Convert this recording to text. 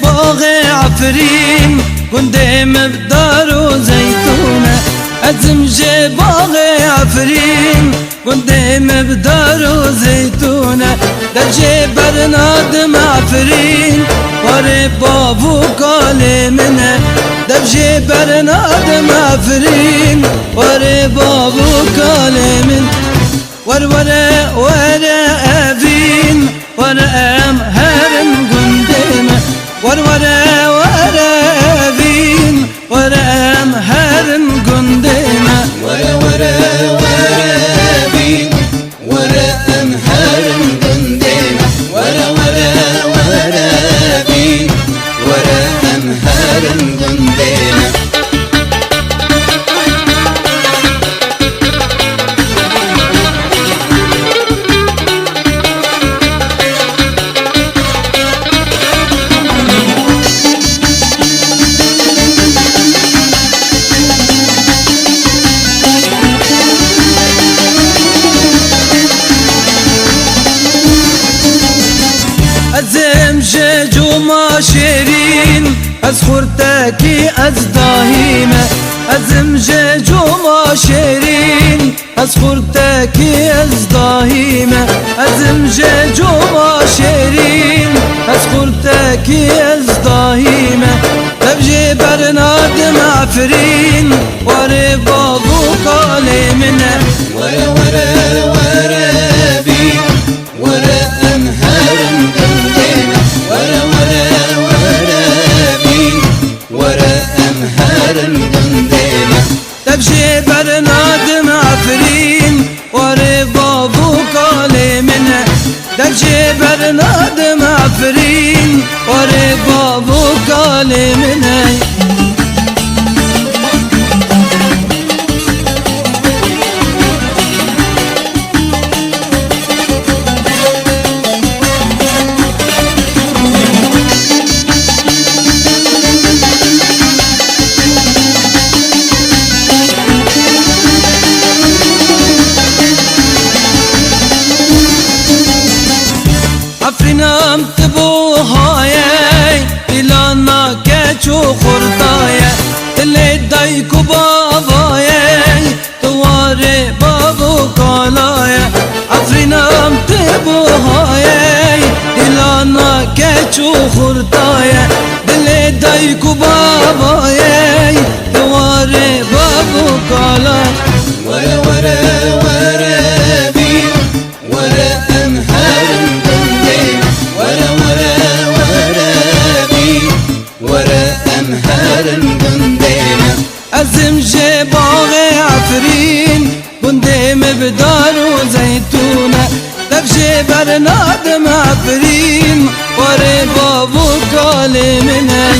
باغ عفرين قدام بدار زيتونة أزم باغ عفرين قدام بدار زيتونة درجة برنادم عفرين وري بابو كلمنا درجة برنادم عفرين وري بابو كلمنا ورورة ورا أبين ورا أم هرم قندمة ورورة ورا أبين ورا أم هرم قندمة ورا أبين ورا أم هرم قندمة ورا أبين ورا أم هرم قندمة أزم جوما شيرين أزخرتكي أزداهيمة أزم جوما شيرين أزخرتكي أزداهيمة أزم جوما شيرين أزخرتكي أزداهيمة تبجي برنادم عفرين وري بابو كلمنا ورا بي ورا أم هرم قندمة ورا بي ورا أم هرم قندمة تبجي برنادم عفرين وري بابو كلمنا تبجي برنادم عفرين وري بابو كلمنا عفرينام تبو هاي إلانا كيشو خرطايا اللي دايكو بابايا تواري بابو كالايا عفرينام تبو هاي إلانا كيشو خرطايا اللي دايكو بابايا تواري بابو كالايا ورا بي ورا أم هرم قندمة ورا بي ورا أم هرم قندمة أزم باغ عفرين قندمة بدار زيتونة تبجي برنادم عفرين وري بابو كلمنا